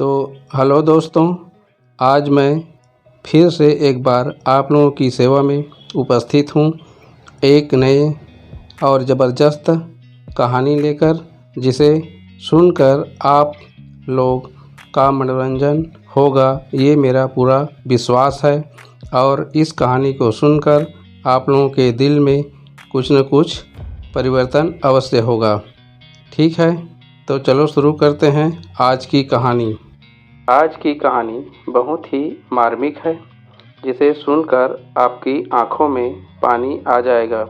तो हेलो दोस्तों, आज मैं फिर से एक बार आप लोगों की सेवा में उपस्थित हूँ एक नए और ज़बरदस्त कहानी लेकर, जिसे सुनकर आप लोग का मनोरंजन होगा, ये मेरा पूरा विश्वास है। और इस कहानी को सुनकर आप लोगों के दिल में कुछ न कुछ परिवर्तन अवश्य होगा। ठीक है, तो चलो शुरू करते हैं आज की कहानी। आज की कहानी बहुत ही मार्मिक है, जिसे सुनकर आपकी आंखों में पानी आ जाएगा।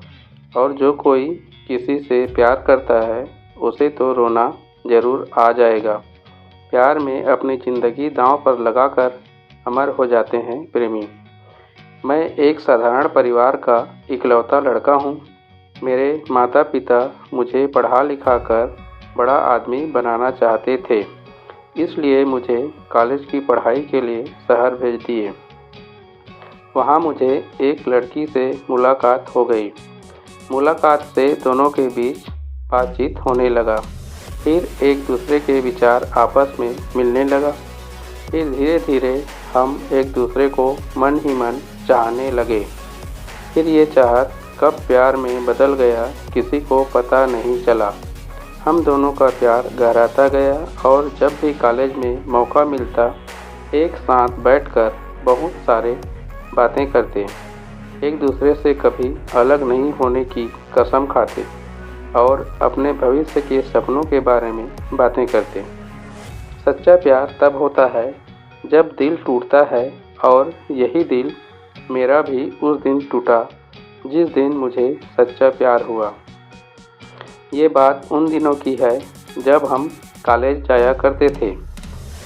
और जो कोई किसी से प्यार करता है उसे तो रोना ज़रूर आ जाएगा। प्यार में अपनी ज़िंदगी दांव पर लगाकर अमर हो जाते हैं प्रेमी। मैं एक साधारण परिवार का इकलौता लड़का हूँ। मेरे माता पिता मुझे पढ़ा लिखा कर बड़ा आदमी बनाना चाहते थे, इसलिए मुझे कॉलेज की पढ़ाई के लिए शहर भेज दिए। वहाँ मुझे एक लड़की से मुलाकात हो गई। मुलाकात से दोनों के बीच बातचीत होने लगा। फिर एक दूसरे के विचार आपस में मिलने लगा। फिर धीरे धीरे हम एक दूसरे को मन ही मन चाहने लगे। फिर ये चाहत कब प्यार में बदल गया, किसी को पता नहीं चला। हम दोनों का प्यार गहराता गया और जब भी कॉलेज में मौका मिलता, एक साथ बैठकर बहुत सारे बातें करते, एक दूसरे से कभी अलग नहीं होने की कसम खाते और अपने भविष्य के सपनों के बारे में बातें करते। सच्चा प्यार तब होता है जब दिल टूटता है, और यही दिल मेरा भी उस दिन टूटा जिस दिन मुझे सच्चा प्यार हुआ। ये बात उन दिनों की है जब हम कॉलेज जाया करते थे।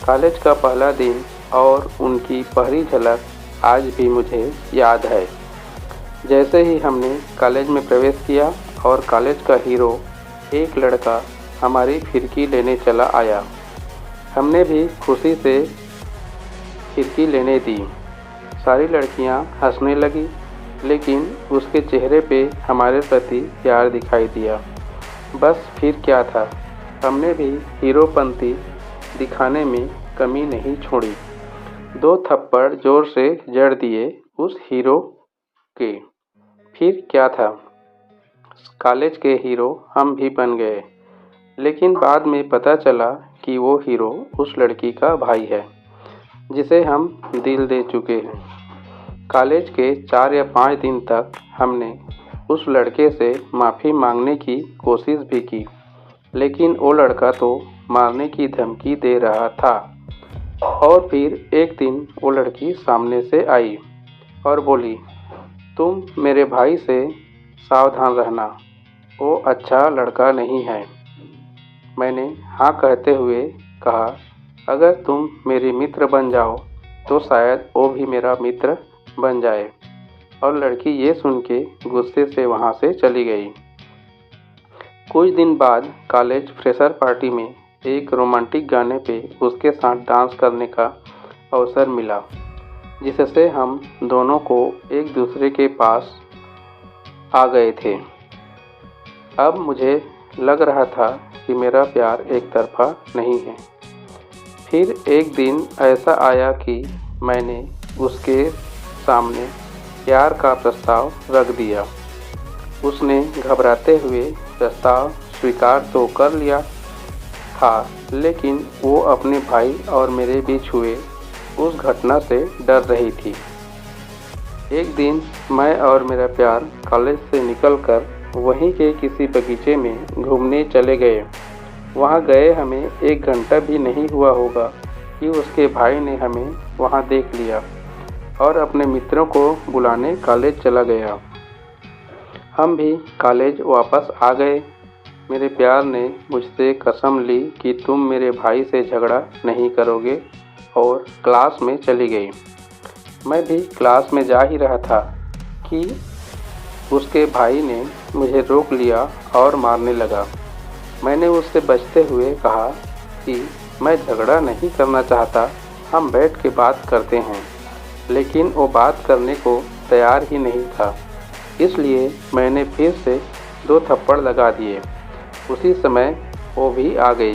कॉलेज का पहला दिन और उनकी पहली झलक आज भी मुझे याद है। जैसे ही हमने कॉलेज में प्रवेश किया और कॉलेज का हीरो एक लड़का हमारी फिरकी लेने चला आया, हमने भी खुशी से फिरकी लेने दी। सारी लड़कियां हंसने लगी, लेकिन उसके चेहरे पे हमारे प्रति प्यार दिखाई दिया। बस फिर क्या था, हमने भी हीरोपंती दिखाने में कमी नहीं छोड़ी। 2 थप्पड़ जोर से जड़ दिए उस हीरो के। फिर क्या था, कॉलेज के हीरो हम भी बन गए। लेकिन बाद में पता चला कि वो हीरो उस लड़की का भाई है जिसे हम दिल दे चुके हैं। कॉलेज के 4 या 5 दिन तक हमने उस लड़के से माफ़ी मांगने की कोशिश भी की, लेकिन वो लड़का तो मारने की धमकी दे रहा था। और फिर एक दिन वो लड़की सामने से आई और बोली, तुम मेरे भाई से सावधान रहना, वो अच्छा लड़का नहीं है। मैंने हाँ कहते हुए कहा, अगर तुम मेरी मित्र बन जाओ तो शायद वो भी मेरा मित्र बन जाए। और लड़की ये सुन के गुस्से से वहाँ से चली गई। कुछ दिन बाद कॉलेज फ्रेशर पार्टी में एक रोमांटिक गाने पे उसके साथ डांस करने का अवसर मिला, जिससे हम दोनों को एक दूसरे के पास आ गए थे। अब मुझे लग रहा था कि मेरा प्यार एक तरफा नहीं है। फिर एक दिन ऐसा आया कि मैंने उसके सामने प्यार का प्रस्ताव रख दिया। उसने घबराते हुए प्रस्ताव स्वीकार तो कर लिया था, लेकिन वो अपने भाई और मेरे बीच हुए उस घटना से डर रही थी। एक दिन मैं और मेरा प्यार कॉलेज से निकलकर वहीं के किसी बगीचे में घूमने चले गए। वहाँ गए हमें 1 घंटा भी नहीं हुआ होगा कि उसके भाई ने हमें वहाँ देख लिया और अपने मित्रों को बुलाने कॉलेज चला गया। हम भी कॉलेज वापस आ गए। मेरे प्यार ने मुझसे कसम ली कि तुम मेरे भाई से झगड़ा नहीं करोगे, और क्लास में चली गई। मैं भी क्लास में जा ही रहा था कि उसके भाई ने मुझे रोक लिया और मारने लगा। मैंने उससे बचते हुए कहा कि मैं झगड़ा नहीं करना चाहता, हम बैठ के बात करते हैं। लेकिन वो बात करने को तैयार ही नहीं था, इसलिए मैंने फिर से 2 थप्पड़ लगा दिए। उसी समय वो भी आ गई।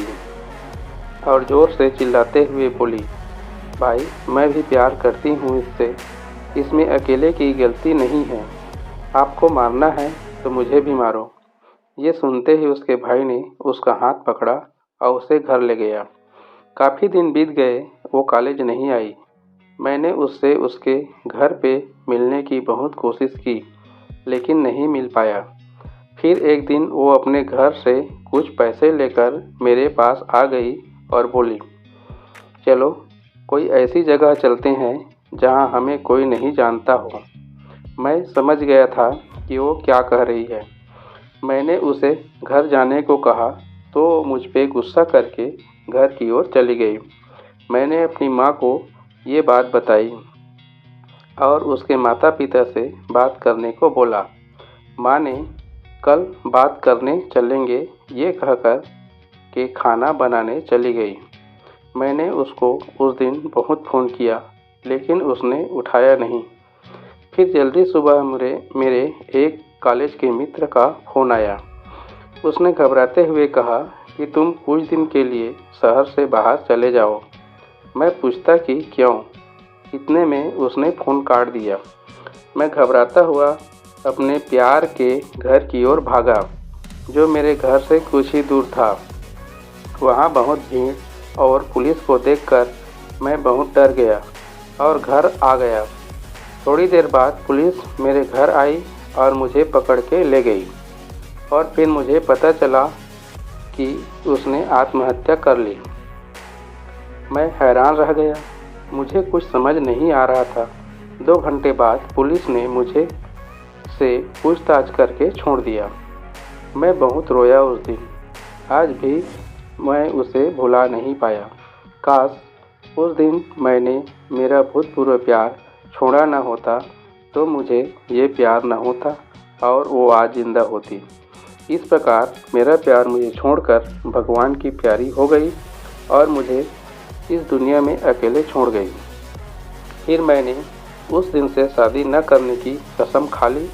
और ज़ोर से चिल्लाते हुए बोली, भाई मैं भी प्यार करती हूँ इससे, इसमें अकेले की गलती नहीं है। आपको मारना है तो मुझे भी मारो। ये सुनते ही उसके भाई ने उसका हाथ पकड़ा और उसे घर ले गया। काफ़ी दिन बीत गए, वो कॉलेज नहीं आई। मैंने उससे उसके घर पे मिलने की बहुत कोशिश की, लेकिन नहीं मिल पाया। फिर एक दिन वो अपने घर से कुछ पैसे लेकर मेरे पास आ गई और बोली, चलो कोई ऐसी जगह चलते हैं जहाँ हमें कोई नहीं जानता हो। मैं समझ गया था कि वो क्या कह रही है। मैंने उसे घर जाने को कहा तो मुझ पे गुस्सा करके घर की ओर चली गई। मैंने अपनी माँ को ये बात बताई और उसके माता पिता से बात करने को बोला। माँ ने कल बात करने चलेंगे ये कहकर के खाना बनाने चली गई। मैंने उसको उस दिन बहुत फ़ोन किया, लेकिन उसने उठाया नहीं। फिर जल्दी सुबह मेरे एक कॉलेज के मित्र का फ़ोन आया। उसने घबराते हुए कहा कि तुम कुछ दिन के लिए शहर से बाहर चले जाओ। मैं पूछता कि क्यों? इतने में उसने फ़ोन काट दिया। मैं घबराता हुआ अपने प्यार के घर की ओर भागा, जो मेरे घर से कुछ ही दूर था। वहाँ बहुत भीड़ और पुलिस को देखकर मैं बहुत डर गया और घर आ गया। थोड़ी देर बाद पुलिस मेरे घर आई और मुझे पकड़ के ले गई और फिर मुझे पता चला कि उसने आत्महत्या कर ली। मैं हैरान रह गया, मुझे कुछ समझ नहीं आ रहा था। 2 घंटे बाद पुलिस ने मुझे से पूछताछ करके छोड़ दिया। मैं बहुत रोया उस दिन। आज भी मैं उसे भुला नहीं पाया। काश उस दिन मैंने मेरा भूतपूर्व प्यार छोड़ा न होता तो मुझे ये प्यार न होता और वो आज जिंदा होती। इस प्रकार मेरा प्यार मुझे छोड़कर भगवान की प्यारी हो गई और मुझे इस दुनिया में अकेले छोड़ गई। फिर मैंने उस दिन से शादी न करने की कसम खा ली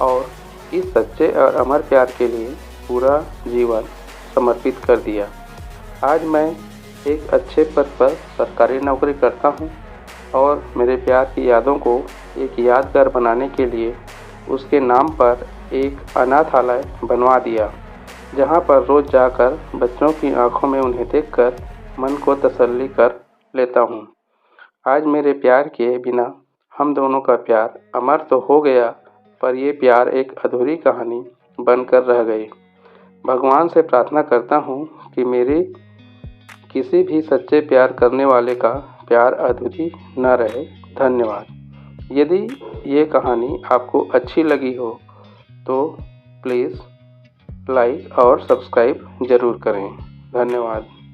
और इस सच्चे और अमर प्यार के लिए पूरा जीवन समर्पित कर दिया। आज मैं एक अच्छे पद पर सरकारी नौकरी करता हूँ और मेरे प्यार की यादों को एक यादगार बनाने के लिए उसके नाम पर एक अनाथालय बनवा दिया, जहाँ पर रोज़ जाकर बच्चों की आंखों में उन्हें देखकर मन को तसल्ली कर लेता हूँ। आज मेरे प्यार के बिना हम दोनों का प्यार अमर तो हो गया, पर ये प्यार एक अधूरी कहानी बनकर रह गई। भगवान से प्रार्थना करता हूँ कि मेरे किसी भी सच्चे प्यार करने वाले का प्यार अधूरी न रहे। धन्यवाद। यदि ये कहानी आपको अच्छी लगी हो तो प्लीज़ लाइक और सब्सक्राइब ज़रूर करें। धन्यवाद।